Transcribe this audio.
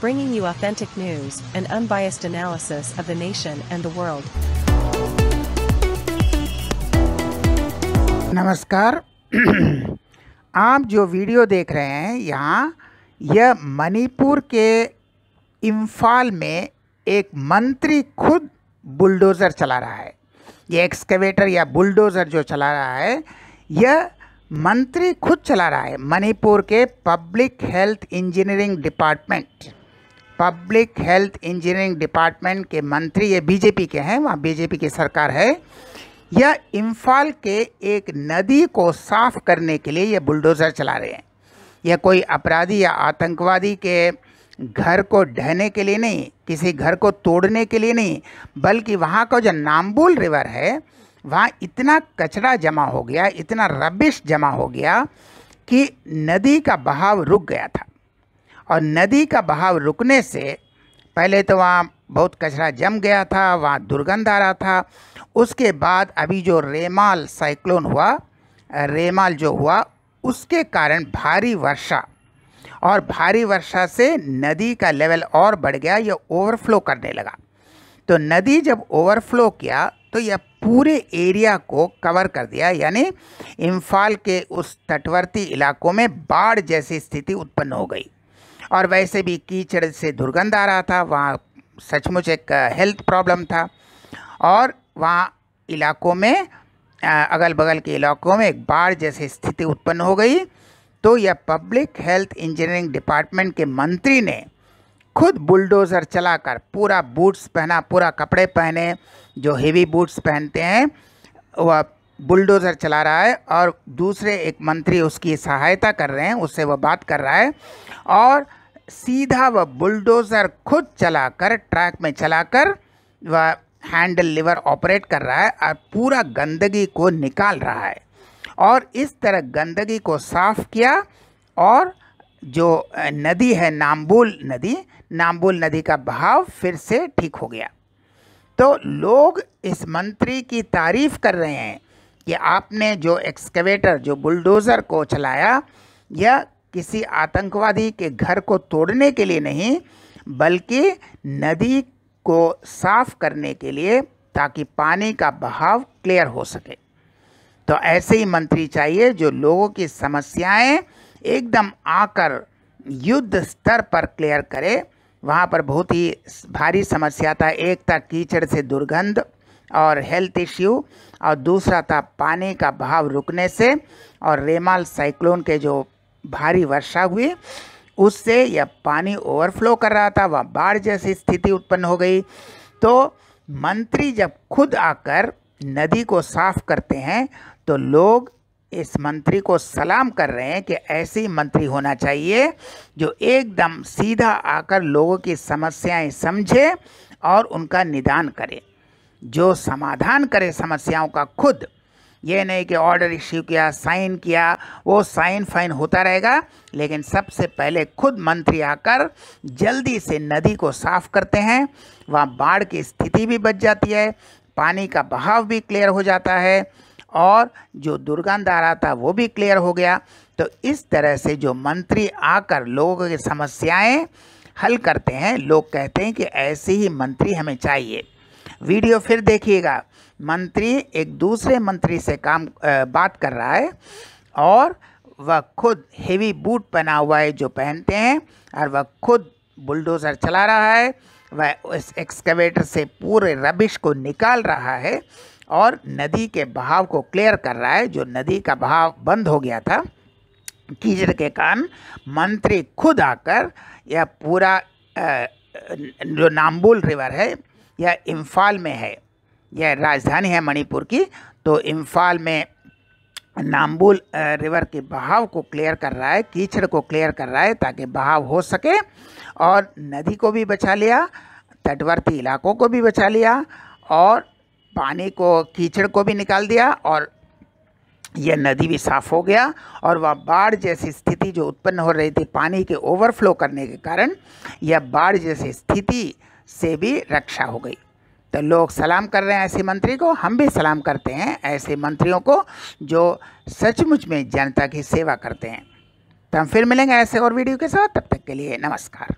bringing you authentic news and unbiased analysis of the nation and the world. नमस्कार। आप जो video देख रहे हैं यहाँ, यह मणिपुर के इम्फाल में एक मंत्री खुद बुलडोज़र चला रहा है। ये एक्सकेवेटर या बुलडोज़र जो चला रहा है, यह मंत्री खुद चला रहा है। मणिपुर के पब्लिक हेल्थ इंजीनियरिंग डिपार्टमेंट के मंत्री, ये बीजेपी के हैं, वहाँ बीजेपी की सरकार है। यह इम्फाल के एक नदी को साफ करने के लिए यह बुलडोज़र चला रहे हैं। यह कोई अपराधी या आतंकवादी के घर को ढहने के लिए नहीं, किसी घर को तोड़ने के लिए नहीं, बल्कि वहाँ का जो नाम्बुल रिवर है, वहाँ इतना कचरा जमा हो गया, इतना रबिश जमा हो गया कि नदी का बहाव रुक गया था। और नदी का बहाव रुकने से पहले तो वहाँ बहुत कचरा जम गया था, वहाँ दुर्गंध आ रहा था। उसके बाद अभी जो रेमाल साइक्लोन हुआ, उसके कारण भारी वर्षा से नदी का लेवल और बढ़ गया, यह ओवरफ्लो करने लगा। तो नदी जब ओवरफ्लो किया तो यह पूरे एरिया को कवर कर दिया, यानी इम्फाल के उस तटवर्ती इलाकों में बाढ़ जैसी स्थिति उत्पन्न हो गई। और वैसे भी कीचड़ से दुर्गंध आ रहा था, वहाँ सचमुच एक हेल्थ प्रॉब्लम था। और वहाँ इलाकों में, अगल बगल के इलाकों में एक बाढ़ जैसी स्थिति उत्पन्न हो गई। तो यह पब्लिक हेल्थ इंजीनियरिंग डिपार्टमेंट के मंत्री ने खुद बुलडोज़र चलाकर, पूरा बूट्स पहना, पूरा कपड़े पहने, जो हेवी बूट्स पहनते हैं, वह बुलडोज़र चला रहा है। और दूसरे एक मंत्री उसकी सहायता कर रहे हैं, उससे वह बात कर रहा है। और सीधा वह बुलडोज़र खुद चलाकर, ट्रैक में चलाकर, वह हैंडल लिवर ऑपरेट कर रहा है और पूरा गंदगी को निकाल रहा है। और इस तरह गंदगी को साफ किया। और जो नदी है नाम्बुल नदी का बहाव फिर से ठीक हो गया। तो लोग इस मंत्री की तारीफ़ कर रहे हैं कि आपने जो एक्सकेवेटर, जो बुलडोज़र को चलाया, यह किसी आतंकवादी के घर को तोड़ने के लिए नहीं, बल्कि नदी को साफ करने के लिए, ताकि पानी का बहाव क्लियर हो सके। तो ऐसे ही मंत्री चाहिए जो लोगों की समस्याएं एकदम आकर युद्ध स्तर पर क्लियर करे। वहाँ पर बहुत ही भारी समस्या था। एक था कीचड़ से दुर्गंध और हेल्थ इश्यू, और दूसरा था पानी का बहाव रुकने से, और रेमाल साइक्लोन के जो भारी वर्षा हुई उससे यह पानी ओवरफ्लो कर रहा था, वह बाढ़ जैसी स्थिति उत्पन्न हो गई। तो मंत्री जब खुद आकर नदी को साफ करते हैं तो लोग इस मंत्री को सलाम कर रहे हैं कि ऐसे ही मंत्री होना चाहिए, जो एकदम सीधा आकर लोगों की समस्याएं समझे और उनका निदान करे, जो समाधान करे समस्याओं का खुद। ये नहीं कि ऑर्डर इश्यू किया, साइन किया, वो साइन फाइन होता रहेगा, लेकिन सबसे पहले खुद मंत्री आकर जल्दी से नदी को साफ करते हैं। वहाँ बाढ़ की स्थिति भी बच जाती है, पानी का बहाव भी क्लियर हो जाता है, और जो दुर्गंध आ रहा था वो भी क्लियर हो गया। तो इस तरह से जो मंत्री आकर लोगों की समस्याएं हल करते हैं, लोग कहते हैं कि ऐसे ही मंत्री हमें चाहिए। वीडियो फिर देखिएगा। मंत्री एक दूसरे मंत्री से बात कर रहा है, और वह खुद हेवी बूट पहना हुआ है जो पहनते हैं, और वह खुद बुलडोज़र चला रहा है। वह इस एक्सकेवेटर से पूरे रबिश को निकाल रहा है और नदी के बहाव को क्लियर कर रहा है। जो नदी का बहाव बंद हो गया था कीचड़ के कारण, मंत्री खुद आकर यह पूरा जो नाम्बुल रिवर है, यह इम्फाल में है, यह राजधानी है मणिपुर की। तो इम्फाल में नाम्बुल रिवर के बहाव को क्लियर कर रहा है, कीचड़ को क्लियर कर रहा है, ताकि बहाव हो सके। और नदी को भी बचा लिया, तटवर्ती इलाकों को भी बचा लिया, और पानी को, कीचड़ को भी निकाल दिया, और यह नदी भी साफ हो गया। और वह बाढ़ जैसी स्थिति जो उत्पन्न हो रही थी पानी के ओवरफ्लो करने के कारण, यह बाढ़ जैसी स्थिति से भी रक्षा हो गई। तो लोग सलाम कर रहे हैं ऐसे मंत्री को, हम भी सलाम करते हैं ऐसे मंत्रियों को जो सचमुच में जनता की सेवा करते हैं। तो हम फिर मिलेंगे ऐसे और वीडियो के साथ, तब तक के लिए नमस्कार।